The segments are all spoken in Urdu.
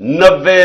90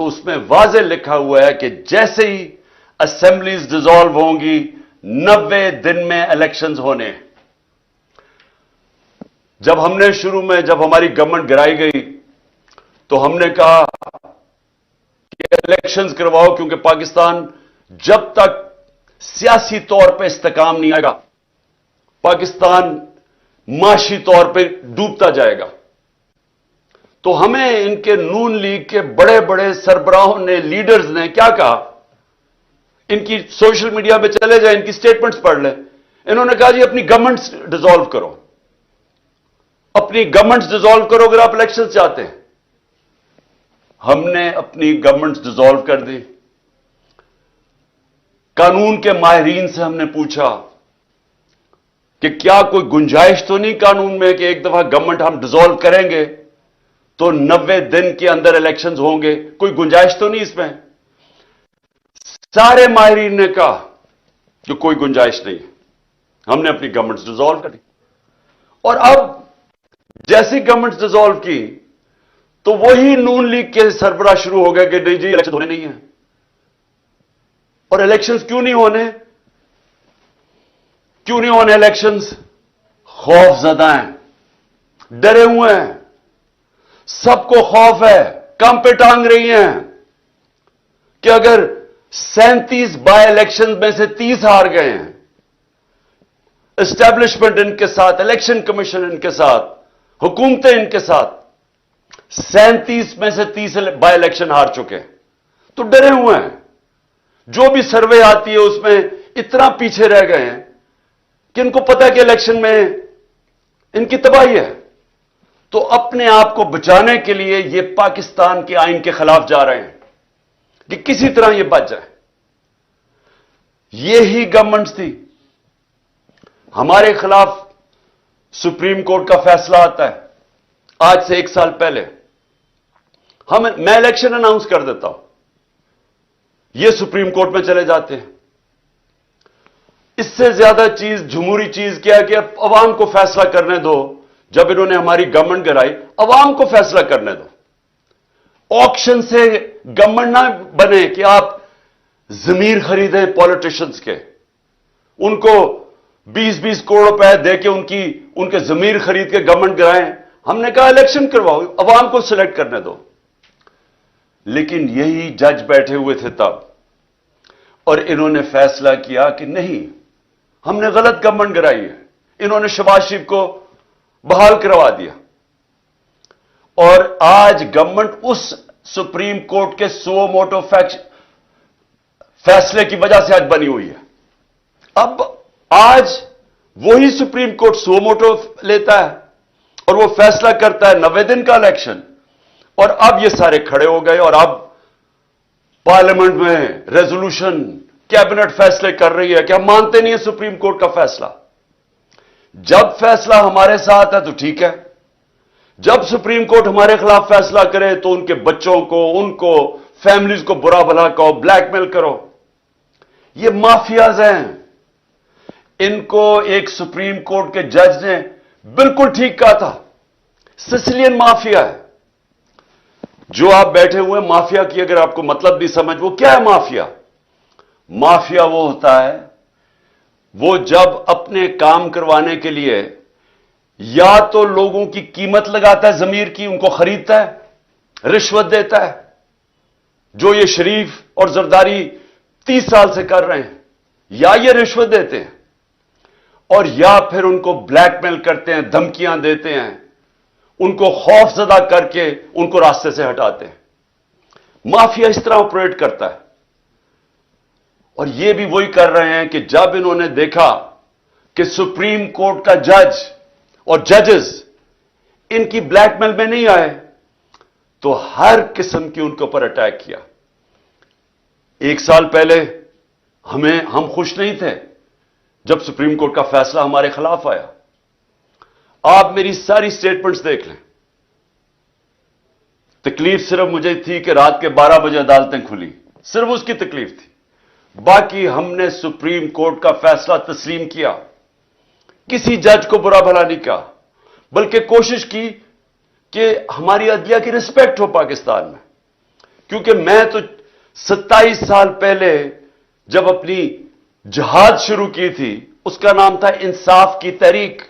تو اس میں واضح لکھا ہوا ہے کہ جیسے ہی اسمبلیز ڈیزالو ہوں گی 90 دن میں الیکشنز ہونے ہیں۔ جب ہم نے شروع میں جب ہماری گورنمنٹ گرائی گئی تو ہم نے کہا کہ الیکشنز کرواؤ، کیونکہ پاکستان جب تک سیاسی طور پہ استحکام نہیں آئے گا پاکستان معاشی طور پہ ڈوبتا جائے گا۔ تو ہمیں ان کے نون لیگ کے بڑے بڑے سربراہوں نے، لیڈرز نے کیا کہا، ان کی سوشل میڈیا پہ چلے جائیں، ان کی سٹیٹمنٹس پڑھ لیں۔ انہوں نے کہا جی اپنی گورنمنٹس ڈیزالو کرو، اپنی گورنمنٹس ڈیزالو کرو اگر آپ الیکشن چاہتے ہیں۔ ہم نے اپنی گورنمنٹس ڈیزالو کر دی۔ قانون کے ماہرین سے ہم نے پوچھا کہ کیا کوئی گنجائش تو نہیں قانون میں کہ ایک دفعہ گورنمنٹ ہم ڈیزالو کریں گے تو 90 دن کے اندر الیکشنز ہوں گے، کوئی گنجائش تو نہیں اس میں؟ سارے ماہرین نے کہا کہ کوئی گنجائش نہیں ہے۔ ہم نے اپنی گورنمنٹس ڈیزالو کر دی، اور اب جیسی گورنمنٹس ڈیزالو کی تو وہی نون لیگ کے سربراہ شروع ہو گئے کہ نہیں جی الیکشن ہونے نہیں ہیں۔ اور الیکشنز کیوں نہیں ہونے؟ کیوں نہیں ہونے الیکشنز؟ خوف زدہ ہیں، ڈرے ہوئے ہیں، سب کو خوف ہے، کم پہ ٹانگ رہی ہیں کہ اگر 37 بائی الیکشن میں سے 30 ہار گئے ہیں، اسٹیبلشمنٹ ان کے ساتھ، الیکشن کمیشن ان کے ساتھ، حکومتیں ان کے ساتھ 37 میں سے 30 بائی الیکشن ہار چکے ہیں، تو ڈرے ہوئے ہیں۔ جو بھی سروے آتی ہے اس میں اتنا پیچھے رہ گئے ہیں کہ ان کو پتا ہے کہ الیکشن میں ان کی تباہی ہے، تو اپنے آپ کو بچانے کے لیے یہ پاکستان کے آئین کے خلاف جا رہے ہیں کہ کسی طرح یہ بچ جائے۔ یہی گورنمنٹ تھی، ہمارے خلاف سپریم کورٹ کا فیصلہ آتا ہے آج سے 1 سال پہلے، میں الیکشن اناؤنس کر دیتا ہوں، یہ سپریم کورٹ میں چلے جاتے ہیں۔ اس سے زیادہ چیز، جمہوری چیز کیا ہے کہ اب عوام کو فیصلہ کرنے دو۔ جب انہوں نے ہماری گورنمنٹ گرائی، عوام کو فیصلہ کرنے دو۔ آکشن سے گورنمنٹ نہ بنے کہ آپ ضمیر خریدیں پولیٹیشنز کے، ان کو 20-20 کروڑ روپے دے کے ان کے ضمیر خرید کے گورنمنٹ گرائیں۔ ہم نے کہا الیکشن کرواؤ، عوام کو سلیکٹ کرنے دو۔ لیکن یہی جج بیٹھے ہوئے تھے تب، اور انہوں نے فیصلہ کیا کہ نہیں، ہم نے غلط گورنمنٹ گرائی ہے۔ انہوں نے شہباز شریف کو بحال کروا دیا، اور آج گورنمنٹ اس سپریم کورٹ کے سو موٹو فیصلے کی وجہ سے آج بنی ہوئی ہے۔ اب آج وہی سپریم کورٹ سو موٹو لیتا ہے اور وہ فیصلہ کرتا ہے 90 دن کا الیکشن، اور اب یہ سارے کھڑے ہو گئے، اور اب پارلیمنٹ میں ریزولوشن، کیبنٹ فیصلے کر رہی ہے کہ ہم مانتے نہیں ہیں سپریم کورٹ کا فیصلہ۔ جب فیصلہ ہمارے ساتھ ہے تو ٹھیک ہے، جب سپریم کورٹ ہمارے خلاف فیصلہ کرے تو ان کے بچوں کو، ان کو، فیملیز کو برا بھلا کہو، بلیک میل کرو۔ یہ مافیاز ہیں۔ ان کو ایک سپریم کورٹ کے جج نے بالکل ٹھیک کہا تھا، سسلین مافیا ہے۔ جو آپ بیٹھے ہوئے مافیا کی اگر آپ کو مطلب نہیں سمجھ، وہ کیا ہے مافیا؟ مافیا وہ ہوتا ہے، وہ جب اپنے کام کروانے کے لیے یا تو لوگوں کی قیمت لگاتا ہے، ضمیر کی، ان کو خریدتا ہے، رشوت دیتا ہے، جو یہ شریف اور زرداری 30 سال سے کر رہے ہیں، یا یہ رشوت دیتے ہیں، اور یا پھر ان کو بلیک میل کرتے ہیں، دھمکیاں دیتے ہیں، ان کو خوف زدہ کر کے ان کو راستے سے ہٹاتے ہیں۔ مافیا اس طرح آپریٹ کرتا ہے، اور یہ بھی وہی کر رہے ہیں کہ جب انہوں نے دیکھا کہ سپریم کورٹ کا جج اور ججز ان کی بلیک میل میں نہیں آئے تو ہر قسم کی ان کے اوپر اٹیک کیا۔ 1 سال پہلے ہم خوش نہیں تھے جب سپریم کورٹ کا فیصلہ ہمارے خلاف آیا۔ آپ میری ساری سٹیٹمنٹس دیکھ لیں، تکلیف صرف مجھے تھی کہ رات کے 12 بجے عدالتیں کھلی، صرف اس کی تکلیف تھی۔ باقی ہم نے سپریم کورٹ کا فیصلہ تسلیم کیا، کسی جج کو برا بھلا نہیں کہا، بلکہ کوشش کی کہ ہماری عدلیہ کی رسپیکٹ ہو پاکستان میں، کیونکہ میں تو 27 سال پہلے جب اپنی جہاد شروع کی تھی، اس کا نام تھا انصاف کی تحریک.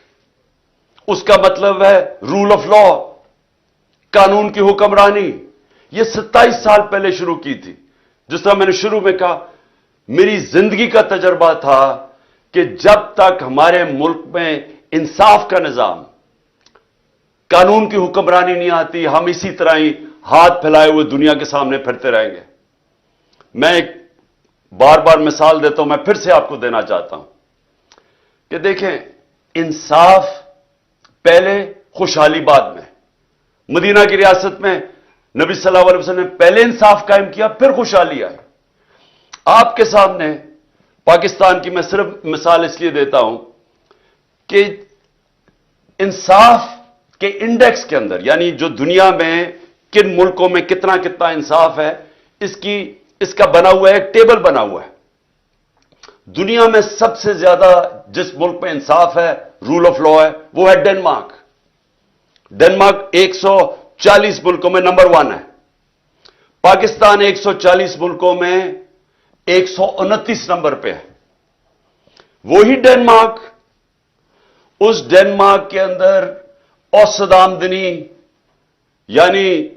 اس کا مطلب ہے رول آف لا، قانون کی حکمرانی. یہ 27 سال پہلے شروع کی تھی. جس طرح میں نے شروع میں کہا، میری زندگی کا تجربہ تھا کہ جب تک ہمارے ملک میں انصاف کا نظام، قانون کی حکمرانی نہیں آتی، ہم اسی طرح ہی ہاتھ پھیلائے ہوئے دنیا کے سامنے پھرتے رہیں گے. میں ایک بار بار مثال دیتا ہوں، میں پھر سے آپ کو دینا چاہتا ہوں کہ دیکھیں، انصاف پہلے، خوشحالی بعد میں. مدینہ کی ریاست میں نبی صلی اللہ علیہ وسلم نے پہلے انصاف قائم کیا، پھر خوشحالی آئی. آپ کے سامنے پاکستان کی میں صرف مثال اس لیے دیتا ہوں کہ انصاف کے انڈیکس کے اندر، یعنی جو دنیا میں کن ملکوں میں کتنا کتنا انصاف ہے، اس کا بنا ہوا ہے، ایک ٹیبل بنا ہوا ہے. دنیا میں سب سے زیادہ جس ملک میں انصاف ہے، رول آف لا ہے، وہ ہے ڈنمارک. ڈنمارک 140 ملکوں میں نمبر 1 ہے. پاکستان 140 ملکوں میں 129 نمبر پہ ہے. وہی ڈنمارک، اس ڈنمارک کے اندر اوسط آمدنی، یعنی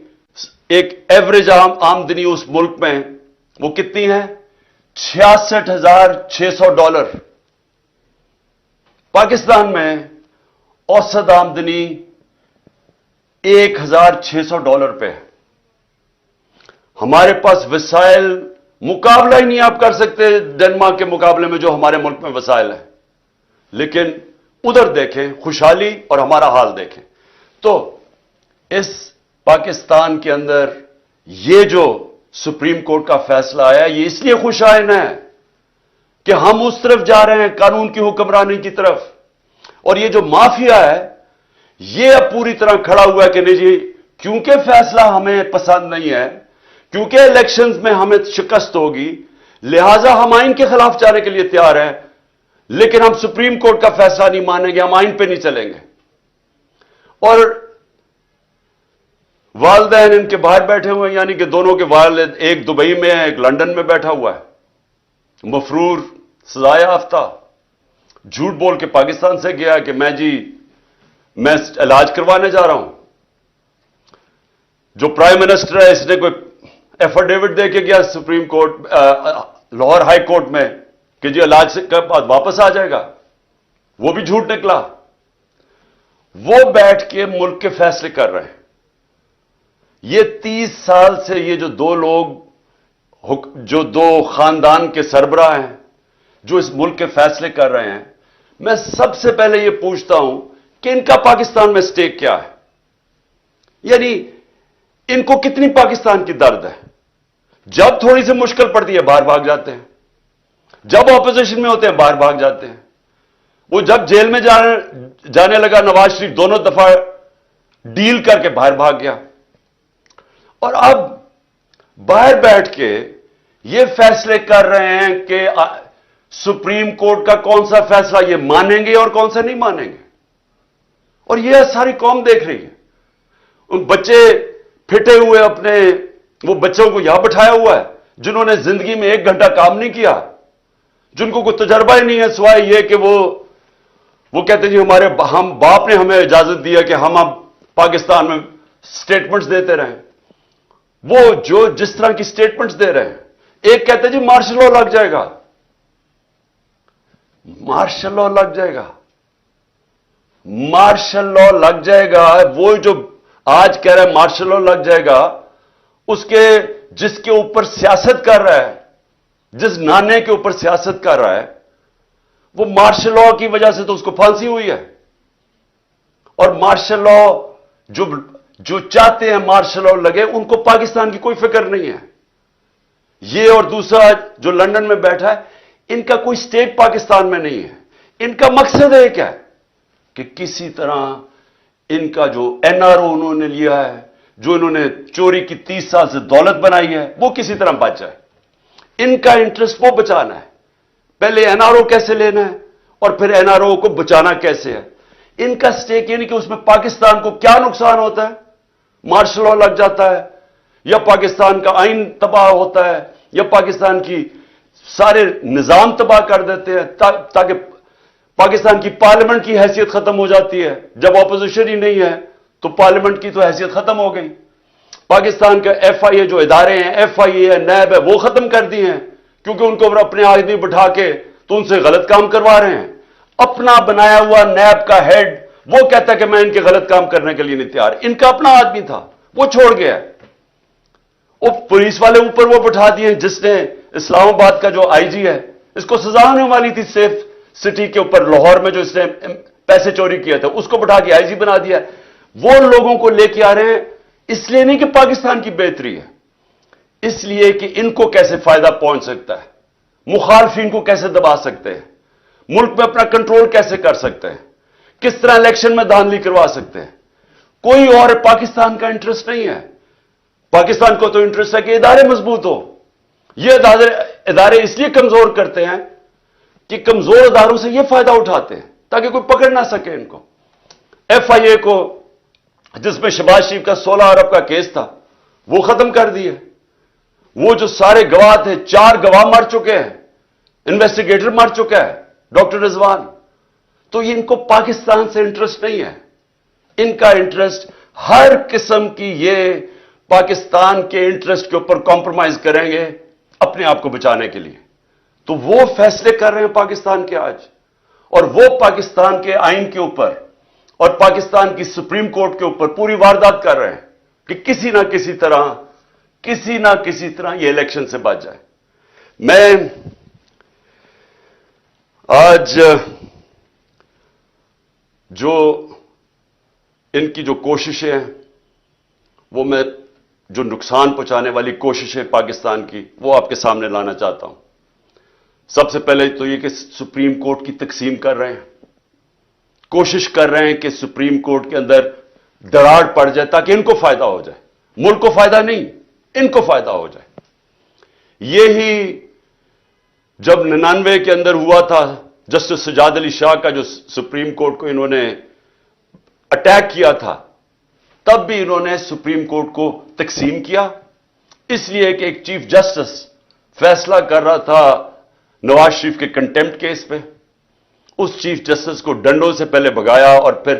ایک ایوریج آمدنی اس ملک میں وہ کتنی ہے؟ $66,600. پاکستان میں اوسط آمدنی $1,600 پہ ہے. ہمارے پاس وسائل مقابلہ ہی نہیں آپ کر سکتے ڈنمارک کے مقابلے میں جو ہمارے ملک میں وسائل ہیں. لیکن ادھر دیکھیں خوشحالی اور ہمارا حال دیکھیں. تو اس پاکستان کے اندر یہ جو سپریم کورٹ کا فیصلہ آیا، یہ اس لیے خوشائن ہے کہ ہم اس طرف جا رہے ہیں، قانون کی حکمرانی کی طرف. اور یہ جو مافیا ہے، یہ اب پوری طرح کھڑا ہوا ہے کہ نہیں جی، کیونکہ فیصلہ ہمیں پسند نہیں ہے، کیونکہ الیکشنز میں ہمیں شکست ہوگی، لہذا ہم آئین کے خلاف جانے کے لیے تیار ہیں، لیکن ہم سپریم کورٹ کا فیصلہ نہیں مانیں گے، ہم آئین پہ نہیں چلیں گے. اور والدین ان کے باہر بیٹھے ہوئے ہیں، یعنی کہ دونوں کے والد، ایک دبئی میں ہے، ایک لندن میں بیٹھا ہوا ہے، مفرور، سزا یافتہ، جھوٹ بول کے پاکستان سے گیا کہ میں علاج کروانے جا رہا ہوں. جو پرائم منسٹر ہے، اس نے کوئی ایفیڈیوٹ دے کے گیا supreme court, Lahore high court میں کہ جی علاج سے کے بعد واپس آ جائے گا، وہ بھی جھوٹ نکلا. وہ بیٹھ کے ملک کے فیصلے کر رہے ہیں. یہ 30 سال سے یہ جو دو لوگ، جو دو خاندان کے سربراہ ہیں، جو اس ملک کے فیصلے کر رہے ہیں، میں سب سے پہلے یہ پوچھتا ہوں کہ ان کا پاکستان میں سٹیک کیا ہے؟ یعنی ان کو کتنی پاکستان کی درد ہے؟ جب تھوڑی سی مشکل پڑتی ہے باہر بھاگ جاتے ہیں، جب اپوزیشن میں ہوتے ہیں باہر بھاگ جاتے ہیں. وہ جب جیل میں جانے لگا نواز شریف، دونوں دفعہ ڈیل کر کے باہر بھاگ گیا. اور اب باہر بیٹھ کے یہ فیصلے کر رہے ہیں کہ سپریم کورٹ کا کون سا فیصلہ یہ مانیں گے اور کون سا نہیں مانیں گے. اور یہ ساری قوم دیکھ رہی ہے. ان بچے پھٹے ہوئے اپنے، وہ بچوں کو یہاں بٹھایا ہوا ہے جنہوں نے زندگی میں 1 گھنٹہ کام نہیں کیا، جن کو کوئی تجربہ ہی نہیں ہے سوائے یہ کہ وہ کہتے ہیں جی ہم باپ نے ہمیں اجازت دیا کہ ہم اب پاکستان میں سٹیٹمنٹس دیتے رہیں. وہ جو جس طرح کی سٹیٹمنٹس دے رہے ہیں، ایک کہتے ہیں جی مارشل لا لگ جائے گا، مارشل لا لگ جائے گا، مارشل لا لگ جائے گا. وہ جو آج کہہ رہا ہے مارشل لا لگ جائے گا، جس کے اوپر سیاست کر رہا ہے، جس نانے کے اوپر سیاست کر رہا ہے، وہ مارشل لا کی وجہ سے تو اس کو پھانسی ہوئی ہے. اور مارشل لا جو چاہتے ہیں مارشل لا لگے، ان کو پاکستان کی کوئی فکر نہیں ہے. یہ اور دوسرا جو لندن میں بیٹھا ہے، ان کا کوئی سٹیک پاکستان میں نہیں ہے. ان کا مقصد ایک ہے کہ کسی طرح ان کا جو NRO انہوں نے لیا ہے، جو انہوں نے چوری کی 30 سال سے دولت بنائی ہے، وہ کسی طرح بچ جائے. ان کا انٹرسٹ وہ بچانا ہے. پہلے NRO کیسے لینا ہے اور پھر NRO کو بچانا کیسے ہے. ان کا سٹیک یعنی کہ اس میں پاکستان کو کیا نقصان ہوتا ہے؟ مارشل لا لگ جاتا ہے یا پاکستان کا آئین تباہ ہوتا ہے یا پاکستان کی سارے نظام تباہ کر دیتے ہیں تاکہ پاکستان کی پارلیمنٹ کی حیثیت ختم ہو جاتی ہے. جب اپوزیشن ہی نہیں ہے تو پارلیمنٹ کی تو حیثیت ختم ہو گئی. پاکستان کا ایف آئی اے جو ادارے ہیں, ایف آئی اے ہے, نیب ہے, وہ ختم کر دی ہیں کیونکہ ان کو اپنے آدمی بٹھا کے تو ان سے غلط کام کروا رہے ہیں. اپنا بنایا ہوا نیب کا ہیڈ وہ کہتا ہے کہ میں ان کے غلط کام کرنے کے لیے نہیں تیار. ان کا اپنا آدمی تھا, وہ چھوڑ گیا. وہ پولیس والے اوپر وہ بٹھا دیے جس نے اسلام آباد کا جو آئی جی ہے, اس کو سزا ہونے والی تھی سیف سٹی کے اوپر لاہور میں جو اس نے پیسے چوری کیا تھا, اس کو بٹھا کے آئی جی بنا دیا. وہ لوگوں کو لے کے آ رہے ہیں اس لیے نہیں کہ پاکستان کی بہتری ہے, اس لیے کہ ان کو کیسے فائدہ پہنچ سکتا ہے, مخالفین کو کیسے دبا سکتے ہیں, ملک میں اپنا کنٹرول کیسے کر سکتے ہیں, کس طرح الیکشن میں دھاندلی کروا سکتے ہیں. کوئی اور پاکستان کا انٹرسٹ نہیں ہے. پاکستان کو تو انٹرسٹ ہے کہ ادارے مضبوط ہو. یہ ادارے اس لیے کمزور کرتے ہیں کہ کمزور اداروں سے یہ فائدہ اٹھاتے ہیں تاکہ کوئی پکڑ نہ سکے ان کو. ایف آئی اے کو جس میں شہباز شریف کا 16 ارب کا کیس تھا وہ ختم کر دیے. وہ جو سارے گواہ تھے, 4 گواہ مر چکے ہیں, انویسٹیگیٹر مر چکا ہے, ڈاکٹر رضوان. تو ان کو پاکستان سے انٹرسٹ نہیں ہے. ان کا انٹرسٹ ہر قسم کی یہ پاکستان کے انٹرسٹ کے اوپر کمپرومائز کریں گے اپنے آپ کو بچانے کے لیے. تو وہ فیصلے کر رہے ہیں پاکستان کے آج, اور وہ پاکستان کے آئین کے اوپر اور پاکستان کی سپریم کورٹ کے اوپر پوری واردات کر رہے ہیں کہ کسی نہ کسی طرح یہ الیکشن سے بچ جائے. میں آج جو ان کی جو کوششیں ہیں وہ میں جو نقصان پہنچانے والی کوششیں پاکستان کی وہ آپ کے سامنے لانا چاہتا ہوں. سب سے پہلے تو یہ کہ سپریم کورٹ کی تقسیم کر رہے ہیں, کوشش کر رہے ہیں کہ سپریم کورٹ کے اندر دراڑ پڑ جائے تاکہ ان کو فائدہ ہو جائے. ملک کو فائدہ نہیں, ان کو فائدہ ہو جائے. یہی جب 99 کے اندر ہوا تھا جسٹس سجاد علی شاہ کا جو سپریم کورٹ کو انہوں نے اٹیک کیا تھا, تب بھی انہوں نے سپریم کورٹ کو تقسیم کیا اس لیے کہ ایک چیف جسٹس فیصلہ کر رہا تھا نواز شریف کے کنٹیمپٹ کیس پہ. اس چیف جسٹس کو ڈنڈوں سے پہلے بھگایا اور پھر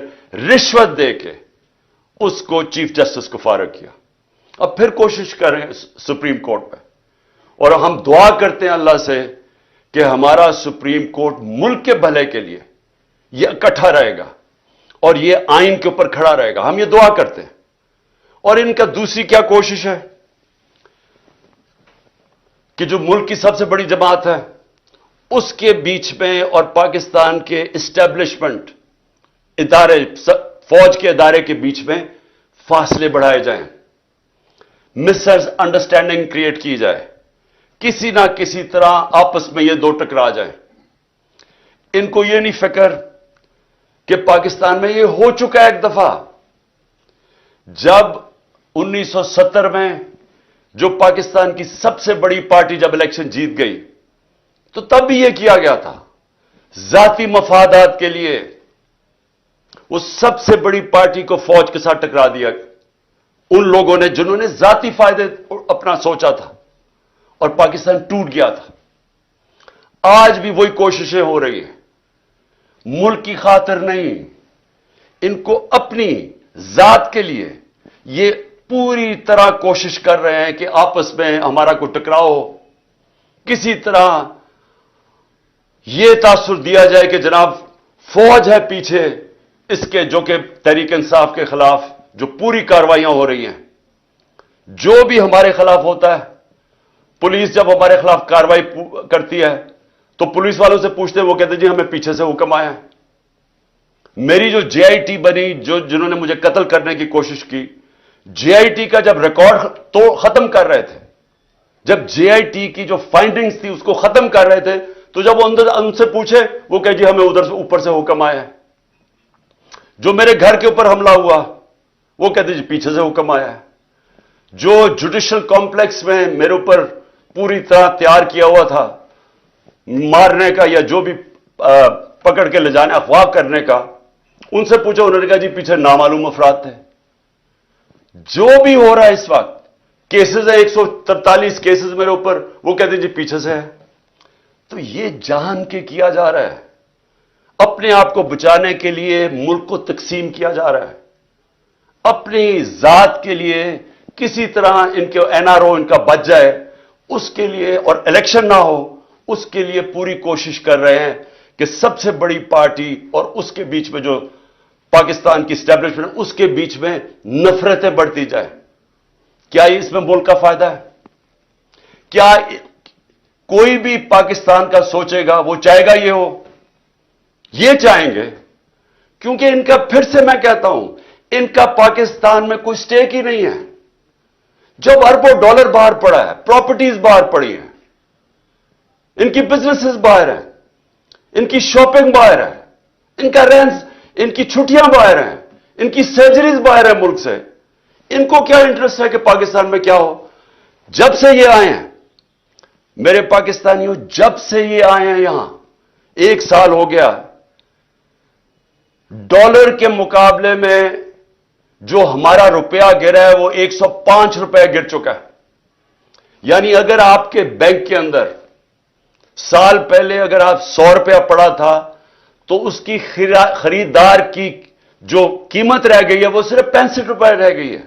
رشوت دے کے اس کو چیف جسٹس کو فارغ کیا. اب پھر کوشش کر رہے ہیں سپریم کورٹ پہ, اور ہم دعا کرتے ہیں اللہ سے کہ ہمارا سپریم کورٹ ملک کے بھلے کے لیے یہ اکٹھا رہے گا اور یہ آئین کے اوپر کھڑا رہے گا. ہم یہ دعا کرتے ہیں. اور ان کا دوسری کیا کوشش ہے کہ جو ملک کی سب سے بڑی جماعت ہے اس کے بیچ میں اور پاکستان کے اسٹیبلشمنٹ ادارے, فوج کے ادارے کے بیچ میں فاصلے بڑھائے جائیں, مس انڈرسٹینڈنگ کریٹ کی جائے, کسی نہ کسی طرح آپس میں یہ دو ٹکرا جائیں. ان کو یہ نہیں فکر کہ پاکستان میں یہ ہو چکا ہے ایک دفعہ. جب 1970 میں جو پاکستان کی سب سے بڑی پارٹی جب الیکشن جیت گئی تو تب بھی یہ کیا گیا تھا ذاتی مفادات کے لیے. وہ سب سے بڑی پارٹی کو فوج کے ساتھ ٹکرا دیا ان لوگوں نے جنہوں نے ذاتی فائدے اپنا سوچا تھا, اور پاکستان ٹوٹ گیا تھا. آج بھی وہی کوششیں ہو رہی ہیں, ملک کی خاطر نہیں, ان کو اپنی ذات کے لیے یہ پوری طرح کوشش کر رہے ہیں کہ آپس میں ہمارا کوئی ٹکراؤ ہو, کسی طرح یہ تاثر دیا جائے کہ جناب فوج ہے پیچھے اس کے, جو کہ تحریک انصاف کے خلاف جو پوری کارروائیاں ہو رہی ہیں. جو بھی ہمارے خلاف ہوتا ہے, پولیس جب ہمارے خلاف کارروائی کرتی ہے تو پولیس والوں سے پوچھتے ہیں, وہ کہتے ہیں جی ہمیں پیچھے سے حکم آیا ہے. میری جو جے آئی ٹی بنی, جنہوں نے مجھے قتل کرنے کی کوشش کی, جے آئی ٹی کا جب ریکارڈ تو ختم کر رہے تھے, جب جے آئی ٹی کی جو فائنڈنگز تھی اس کو ختم کر رہے تھے, تو جب وہ ان سے پوچھے وہ کہ جی ہمیں ادھر سے اوپر سے حکم آیا ہے. جو میرے گھر کے اوپر حملہ ہوا وہ کہتے جی پیچھے سے حکم آیا ہے. جو جوڈیشل کمپلیکس میں میرے اوپر پوری طرح تیار کیا ہوا تھا مارنے کا یا جو بھی پکڑ کے لے جانے اغوا کرنے کا, ان سے پوچھا, انہوں نے کہا جی پیچھے نامعلوم افراد تھے. جو بھی ہو رہا ہے اس وقت کیسز ہے 143 کیسز میرے اوپر, وہ کہتے ہیں جی پیچھے سے ہے. تو یہ جان کے کیا جا رہا ہے, اپنے آپ کو بچانے کے لیے ملک کو تقسیم کیا جا رہا ہے, اپنی ذات کے لیے کسی طرح ان کے این آر او ان کا بچ جائے اس کے لیے, اور الیکشن نہ ہو اس کے لیے پوری کوشش کر رہے ہیں کہ سب سے بڑی پارٹی اور اس کے بیچ میں جو پاکستان کی اسٹیبلشمنٹ اس کے بیچ میں نفرتیں بڑھتی جائیں. کیا اس میں ملک کا فائدہ ہے؟ کیا کوئی بھی پاکستان کا سوچے گا وہ چاہے گا یہ ہو؟ یہ چاہیں گے کیونکہ ان کا, پھر سے میں کہتا ہوں, ان کا پاکستان میں کوئی سٹیک ہی نہیں ہے. جب اربوں ڈالر باہر پڑا ہے, پراپرٹیز باہر پڑی ہیں, ان کی بزنسز باہر ہیں, ان کی شاپنگ باہر ہے, ان کا رینس, ان کی چھٹیاں باہر ہیں, ان کی سرجریز باہر ہیں ملک سے, ان کو کیا انٹرسٹ ہے کہ پاکستان میں کیا ہو؟ جب سے یہ آئے ہیں میرے پاکستانیوں, جب سے یہ آئے ہیں یہاں 1 سال ہو گیا, ڈالر کے مقابلے میں جو ہمارا روپیہ گرا ہے وہ 105 روپے گر چکا ہے. یعنی اگر آپ کے بینک کے اندر سال پہلے اگر آپ 100 روپیہ پڑا تھا تو اس کی خریدار کی جو قیمت رہ گئی ہے وہ صرف 65 روپے رہ گئی ہے.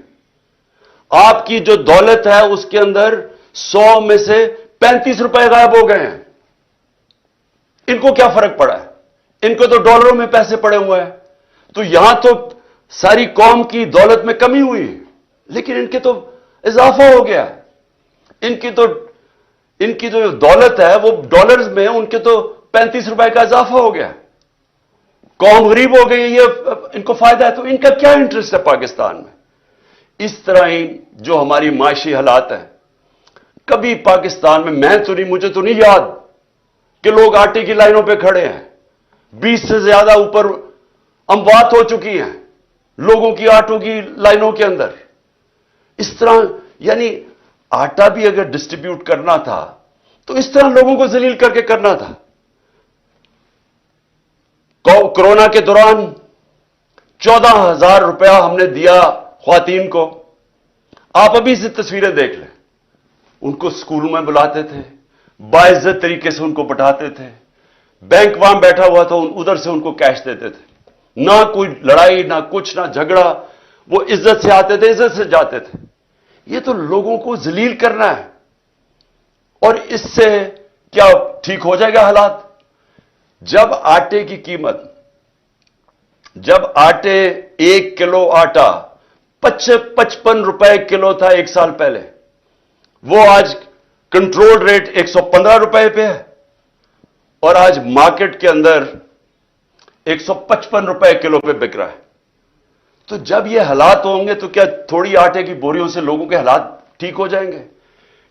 آپ کی جو دولت ہے اس کے اندر 100 میں سے 35 روپے غائب ہو گئے ہیں. ان کو کیا فرق پڑا ہے؟ ان کو تو ڈالروں میں پیسے پڑے ہوئے ہیں. تو یہاں تو ساری قوم کی دولت میں کمی ہوئی, لیکن ان کے تو اضافہ ہو گیا. ان کی جو دولت ہے وہ ڈالرز میں, ان کے تو 35 روپے کا اضافہ ہو گیا. قوم غریب ہو گئی, یہ ان کو فائدہ ہے. تو ان کا کیا انٹرسٹ ہے پاکستان میں؟ اس طرح ہی جو ہماری معاشی حالات ہیں, کبھی پاکستان میں تو نہیں, مجھے تو نہیں یاد کہ لوگ آٹے کی لائنوں پہ کھڑے ہیں. 20 سے زیادہ اوپر اموات ہو چکی ہیں لوگوں کی آٹوں کی لائنوں کے اندر. اس طرح یعنی آٹا بھی اگر ڈسٹریبیوٹ کرنا تھا تو اس طرح لوگوں کو ذلیل کر کے کرنا تھا. کورونا کے دوران 14,000 روپیہ ہم نے دیا خواتین کو. آپ ابھی سے تصویریں دیکھ لیں, ان کو اسکول میں بلاتے تھے, باعزت طریقے سے ان کو بٹھاتے تھے, بینک وہاں بیٹھا ہوا تھا, ادھر سے ان کو کیش دیتے تھے. نہ کوئی لڑائی, نہ کچھ, نہ جھگڑا. وہ عزت سے آتے تھے, عزت سے جاتے تھے. یہ تو لوگوں کو ذلیل کرنا ہے. اور اس سے کیا ٹھیک ہو جائے گا حالات؟ جب آٹے کی قیمت, جب آٹے 1 کلو آٹا 55 روپے کلو تھا 1 سال پہلے, وہ آج کنٹرول ریٹ 115 روپے پہ ہے, اور آج مارکیٹ کے اندر 155 روپے کلو پہ بک رہا ہے. تو جب یہ حالات ہوں گے تو کیا تھوڑی آٹے کی بوریوں سے لوگوں کے حالات ٹھیک ہو جائیں گے؟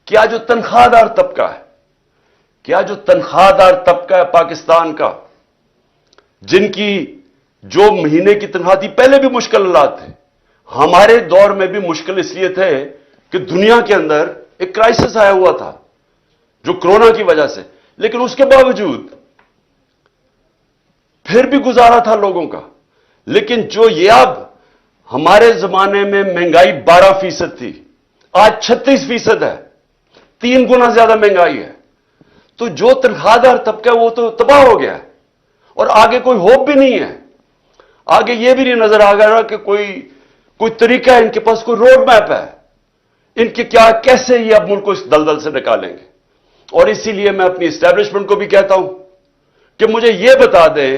کیا جو تنخواہ دار طبقہ ہے, کیا جو تنخواہ دار طبقہ ہے پاکستان کا, جن کی جو مہینے کی تنخواہ تھی, پہلے بھی مشکل حالات تھے, ہمارے دور میں بھی مشکل اس لیے تھے کہ دنیا کے اندر ایک کرائسس آیا ہوا تھا جو کرونا کی وجہ سے, لیکن اس کے باوجود پھر بھی گزارا تھا لوگوں کا. لیکن جو یہ اب ہمارے زمانے میں مہنگائی 12% تھی, آج 36% ہے, 3 گنا زیادہ مہنگائی ہے. تو جو تنخواہ دار طبقہ ہے وہ تو تباہ ہو گیا ہے, اور آگے کوئی ہوپ بھی نہیں ہے. آگے یہ بھی نہیں نظر آ رہا کہ کوئی طریقہ ہے, ان کے پاس کوئی روڈ میپ ہے, ان کے کیا کیسے یہ اب ملک کو اس دلدل سے نکالیں گے. اور اسی لیے میں اپنی اسٹیبلشمنٹ کو بھی کہتا ہوں کہ مجھے یہ بتا دیں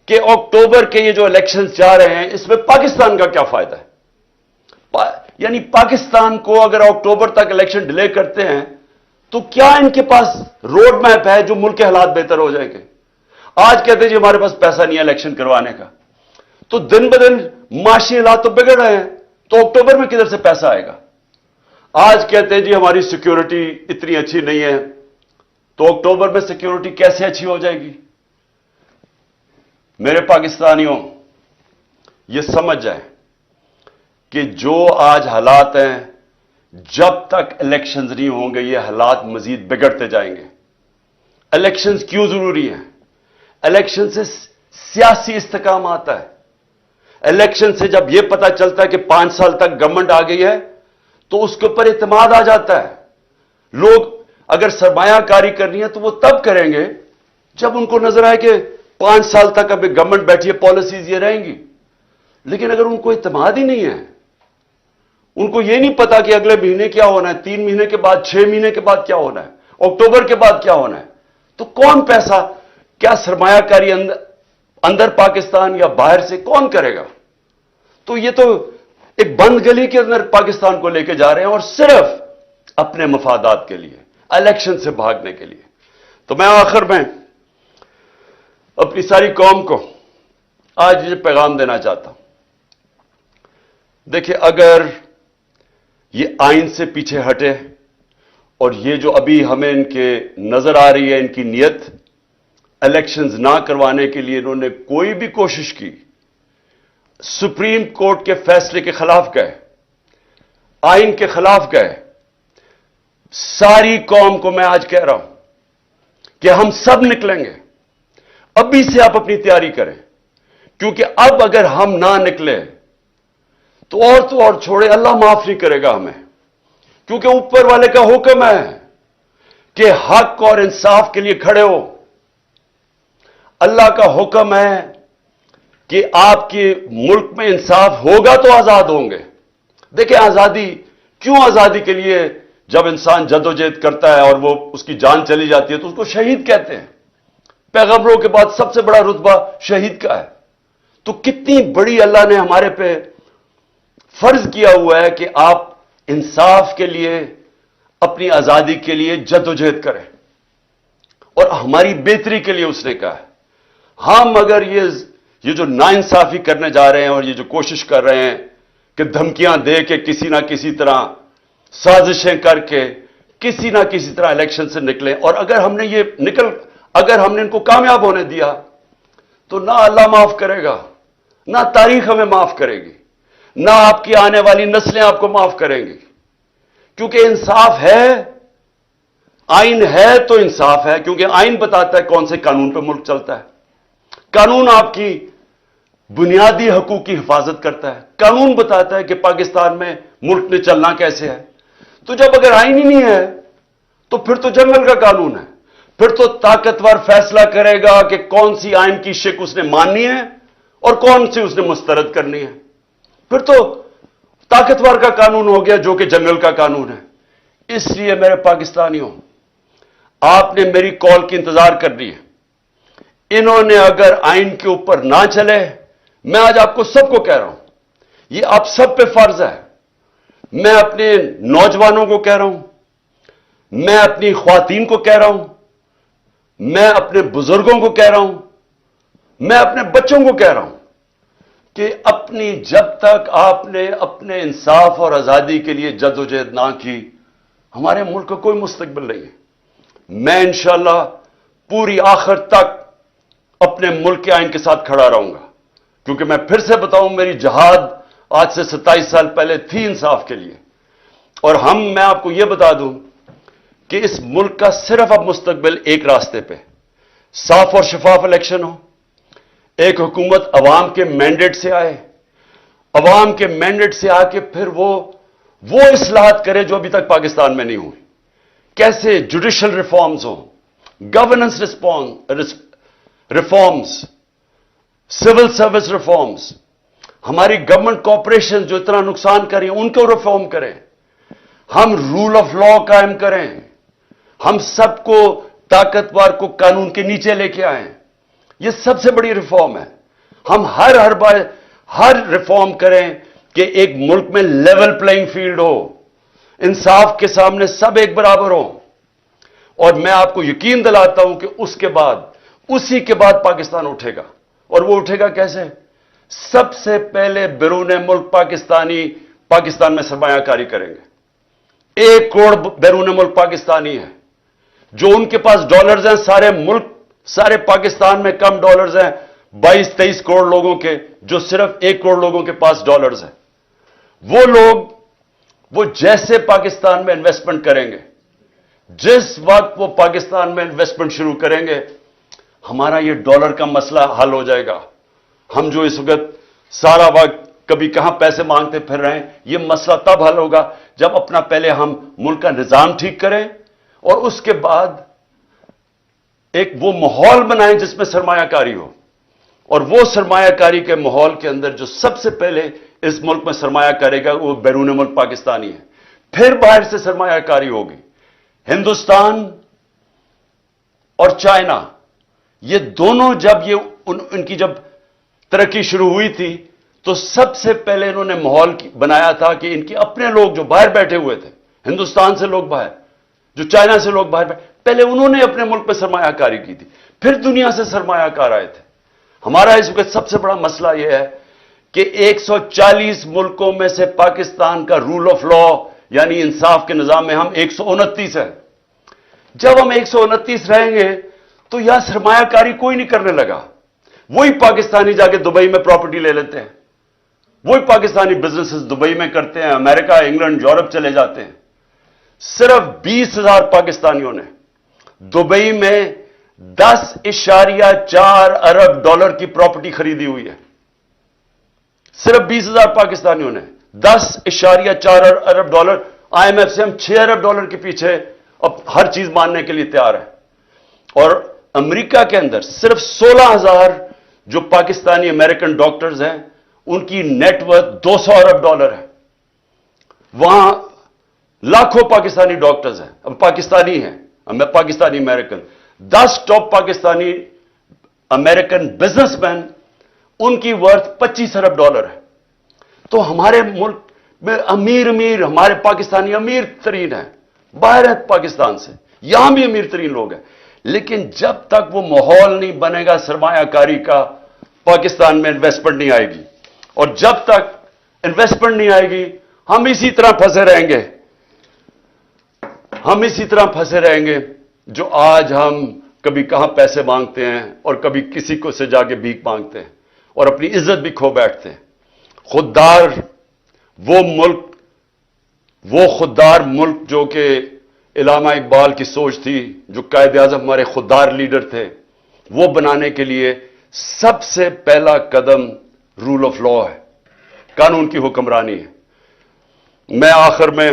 کہ اکتوبر کے یہ جو الیکشنز جا رہے ہیں اس میں پاکستان کا کیا فائدہ ہے. یعنی پاکستان کو اگر اکتوبر تک الیکشن ڈیلے کرتے ہیں تو کیا ان کے پاس روڈ میپ ہے جو ملک کے حالات بہتر ہو جائیں گے؟ آج کہتے ہیں جی ہمارے پاس پیسہ نہیں ہے الیکشن کروانے کا, تو دن بدن معاشی حالات تو بگڑ رہے ہیں, تو اکتوبر میں کدھر سے پیسہ آئے گا؟ آج کہتے ہیں جی ہماری سیکیورٹی اتنی اچھی نہیں ہے, تو اکتوبر میں سیکیورٹی کیسے اچھی ہو جائے گی؟ میرے پاکستانیوں, یہ سمجھ جائیں کہ جو آج حالات ہیں, جب تک الیکشنز نہیں ہوں گے یہ حالات مزید بگڑتے جائیں گے. الیکشنز کیوں ضروری ہیں؟ الیکشن سے سیاسی استحکام آتا ہے. الیکشن سے جب یہ پتا چلتا ہے کہ 5 سال تک گورنمنٹ آ گئی ہے, تو اس کے اوپر اعتماد آ جاتا ہے. لوگ اگر سرمایہ کاری کرنی ہے تو وہ تب کریں گے جب ان کو نظر آئے کہ 5 سال تک ابھی گورنمنٹ بیٹھی ہے, پالیسیز یہ رہیں گی. لیکن اگر ان کو اعتماد ہی نہیں ہے, ان کو یہ نہیں پتا کہ اگلے مہینے کیا ہونا ہے, 3 مہینے کے بعد, 6 مہینے کے بعد کیا ہونا ہے, اکتوبر کے بعد کیا ہونا ہے, تو کون پیسہ, کیا سرمایہ کاری اندر پاکستان یا باہر سے کون کرے گا؟ تو یہ تو ایک بند گلی کے اندر پاکستان کو لے کے جا رہے ہیں, اور صرف اپنے مفادات کے لیے, الیکشن سے بھاگنے کے لیے. تو میں آخر میں اپنی ساری قوم کو آج یہ پیغام دینا چاہتا ہوں. دیکھیں, اگر یہ آئین سے پیچھے ہٹے, اور یہ جو ابھی ہمیں ان کے نظر آ رہی ہے ان کی نیت, الیکشنز نہ کروانے کے لیے انہوں نے کوئی بھی کوشش کی, سپریم کورٹ کے فیصلے کے خلاف گئے, آئین کے خلاف گئے. ساری قوم کو میں آج کہہ رہا ہوں کہ ہم سب نکلیں گے. ابھی سے آپ اپنی تیاری کریں, کیونکہ اب اگر ہم نہ نکلے تو اور چھوڑے, اللہ معاف نہیں کرے گا ہمیں, کیونکہ اوپر والے کا حکم ہے کہ حق اور انصاف کے لیے کھڑے ہو. اللہ کا حکم ہے کہ آپ کے ملک میں انصاف ہوگا تو آزاد ہوں گے. دیکھیں, آزادی کیوں, آزادی کے لیے جب انسان جدوجہد کرتا ہے اور وہ اس کی جان چلی جاتی ہے تو اس کو شہید کہتے ہیں. پیغمبروں کے بعد سب سے بڑا رتبہ شہید کا ہے. تو کتنی بڑی اللہ نے ہمارے پہ فرض کیا ہوا ہے کہ آپ انصاف کے لیے, اپنی آزادی کے لیے جدوجہد کریں, اور ہماری بہتری کے لیے اس نے کہا ہے. ہم اگر یہ جو ناانصافی کرنے جا رہے ہیں اور یہ جو کوشش کر رہے ہیں کہ دھمکیاں دے کے کسی نہ کسی طرح سازشیں کر کے کسی نہ کسی طرح الیکشن سے نکلیں, اور اگر ہم نے ان کو کامیاب ہونے دیا تو نہ اللہ معاف کرے گا, نہ تاریخ ہمیں معاف کرے گی, نہ آپ کی آنے والی نسلیں آپ کو معاف کریں گی. کیونکہ انصاف ہے, آئین ہے تو انصاف ہے, کیونکہ آئین بتاتا ہے کون سے قانون پہ ملک چلتا ہے. قانون آپ کی بنیادی حقوق کی حفاظت کرتا ہے. قانون بتاتا ہے کہ پاکستان میں ملک نے چلنا کیسے ہے. تو جب اگر آئین ہی نہیں ہے تو پھر تو جنگل کا قانون ہے, پھر تو طاقتور فیصلہ کرے گا کہ کون سی آئین کی شک اس نے ماننی ہے اور کون سی اس نے مسترد کرنی ہے. پھر تو طاقتور کا قانون ہو گیا جو کہ جنگل کا قانون ہے. اس لیے میرے پاکستانیوں, آپ نے میری کال کی انتظار کرنی ہے. انہوں نے اگر آئین کے اوپر نہ چلے, میں آج آپ کو سب کو کہہ رہا ہوں, یہ آپ سب پہ فرض ہے. میں اپنے نوجوانوں کو کہہ رہا ہوں, میں اپنی خواتین کو کہہ رہا ہوں, میں اپنے بزرگوں کو کہہ رہا ہوں, میں اپنے بچوں کو کہہ رہا ہوں کہ جب تک آپ نے اپنے انصاف اور آزادی کے لیے جدوجہد نہ کی, ہمارے ملک کا کوئی مستقبل نہیں ہے. میں انشاءاللہ پوری آخر تک اپنے ملک کے آئین کے ساتھ کھڑا رہوں گا, کیونکہ میں پھر سے بتاؤں, میری جہاد آج سے 27 سال پہلے تھی انصاف کے لیے. اور میں آپ کو یہ بتا دوں کہ اس ملک کا صرف اب مستقبل ایک راستے پہ, صاف اور شفاف الیکشن ہو, ایک حکومت عوام کے مینڈیٹ سے آئے, عوام کے مینڈیٹ سے آ کے پھر وہ اصلاحات کرے جو ابھی تک پاکستان میں نہیں ہوئی. کیسے جوڈیشل ریفارمز ہوں, governance reforms, civil service reforms, ہماری گورنمنٹ کارپوریشن جو اتنا نقصان کر رہی ہیں ان کو ریفارم کریں, ہم رول آف لا قائم کریں, ہم سب کو طاقتور کو قانون کے نیچے لے کے آئیں. یہ سب سے بڑی ریفارم ہے. ہم ہر ریفارم کریں کہ ایک ملک میں لیول پلئنگ فیلڈ ہو, انصاف کے سامنے سب ایک برابر ہوں. اور میں آپ کو یقین دلاتا ہوں کہ اسی کے بعد پاکستان اٹھے گا. اور وہ اٹھے گا کیسے؟ سب سے پہلے بیرون ملک پاکستان میں سرمایہ کاری کریں گے. 1 کروڑ بیرون ملک پاکستانی ہے, جو ان کے پاس ڈالرز ہیں. سارے پاکستان میں کم ڈالرز ہیں 22-23 کروڑ لوگوں کے, جو صرف 1 کروڑ لوگوں کے پاس ڈالرز ہیں. وہ لوگ وہ جیسے پاکستان میں انویسٹمنٹ کریں گے, جس وقت وہ پاکستان میں انویسٹمنٹ شروع کریں گے, ہمارا یہ ڈالر کا مسئلہ حل ہو جائے گا. ہم جو اس وقت سارا وقت کبھی کہاں پیسے مانگتے پھر رہے ہیں. یہ مسئلہ تب حل ہوگا جب اپنا پہلے ہم ملک کا نظام ٹھیک کریں اور اس کے بعد ایک وہ ماحول بنائیں جس میں سرمایہ کاری ہو. اور وہ سرمایہ کاری کے ماحول کے اندر جو سب سے پہلے اس ملک میں سرمایہ کرے گا وہ بیرون ملک پاکستانی ہے. پھر باہر سے سرمایہ کاری ہوگی. ہندوستان اور چائنا یہ دونوں جب ان کی جب ترقی شروع ہوئی تھی تو سب سے پہلے انہوں نے ماحول بنایا تھا کہ ان کے اپنے لوگ جو باہر بیٹھے ہوئے تھے، ہندوستان سے لوگ باہر، جو چائنا سے لوگ باہر بیٹھے، پہلے انہوں نے اپنے ملک پہ سرمایہ کاری کی تھی، پھر دنیا سے سرمایہ کار آئے تھے. ہمارا اس وقت سب سے بڑا مسئلہ یہ ہے کہ 140 ملکوں میں سے پاکستان کا رول آف لا یعنی انصاف کے نظام میں ہم 129 ہیں. جب ہم 129 رہیں گے تو یہاں سرمایہ کاری کوئی نہیں کرنے لگا. وہی پاکستانی جا کے دبئی میں پراپرٹی لے لیتے ہیں، وہی پاکستانی بزنسز دبئی میں کرتے ہیں، امریکہ، انگلینڈ، یورپ چلے جاتے ہیں. صرف 20,000 پاکستانیوں نے دبئی میں 10.4 ارب ڈالر کی پراپرٹی خریدی ہوئی ہے. صرف 20,000 پاکستانیوں نے 10.4 ارب ڈالر. آئی ایم ایف سے ہم 6 ارب ڈالر کے پیچھے اب ہر چیز ماننے کے لیے تیار ہے. اور امریکہ کے اندر صرف 16,000 جو پاکستانی امریکن ڈاکٹرز ہیں ان کی نیٹ ورتھ 200 ارب ڈالر ہے. وہاں لاکھوں پاکستانی ڈاکٹرز ہیں، اب پاکستانی ہیں، Pakistani American. 10 top Pakistani American businessman ان کی ورتھ 25 ارب ڈالر ہے. تو ہمارے ملک میں امیر ہمارے پاکستانی امیر ترین ہیں، باہر ہیں پاکستان سے، یہاں بھی امیر ترین لوگ ہیں. لیکن جب تک وہ ماحول نہیں بنے گا سرمایہ کاری کا، پاکستان میں انویسٹمنٹ نہیں آئے گی. اور جب تک انویسٹمنٹ نہیں آئے گی ہم اسی طرح پھنسے رہیں گے. ہم اسی طرح پھنسے رہیں گے جو آج ہم کبھی کہاں پیسے مانگتے ہیں اور کبھی کسی کو سے جا کے بھیک مانگتے ہیں اور اپنی عزت بھی کھو بیٹھتے ہیں. خوددار وہ خوددار ملک جو کہ علامہ اقبال کی سوچ تھی، جو قائد اعظم ہمارے خوددار لیڈر تھے، وہ بنانے کے لیے سب سے پہلا قدم رول آف لا ہے، قانون کی حکمرانی ہے. میں آخر میں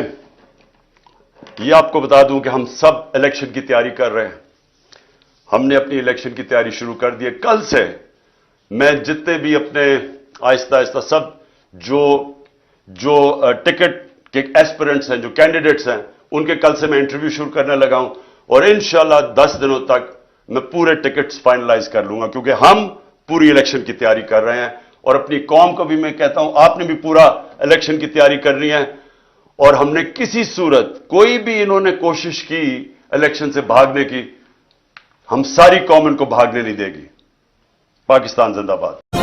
یہ آپ کو بتا دوں کہ ہم سب الیکشن کی تیاری کر رہے ہیں. ہم نے اپنی الیکشن کی تیاری شروع کر دی ہے. کل سے میں جتنے بھی اپنے آہستہ آہستہ سب جو ٹکٹ کے ایسپیرنٹس ہیں، جو کینڈیڈیٹس ہیں، ان کے کل سے میں انٹرویو شروع کرنے لگا ہوں. اور انشاءاللہ 10 دنوں تک میں پورے ٹکٹس فائنلائز کر لوں گا، کیونکہ ہم پوری الیکشن کی تیاری کر رہے ہیں. اور اپنی قوم کو بھی میں کہتا ہوں آپ نے بھی پورا الیکشن کی تیاری کرنی ہے. اور ہم نے کسی صورت کوئی بھی انہوں نے کوشش کی الیکشن سے بھاگنے کی، ہم ساری قوم ان کو بھاگنے نہیں دے گی. پاکستان زندہ باد.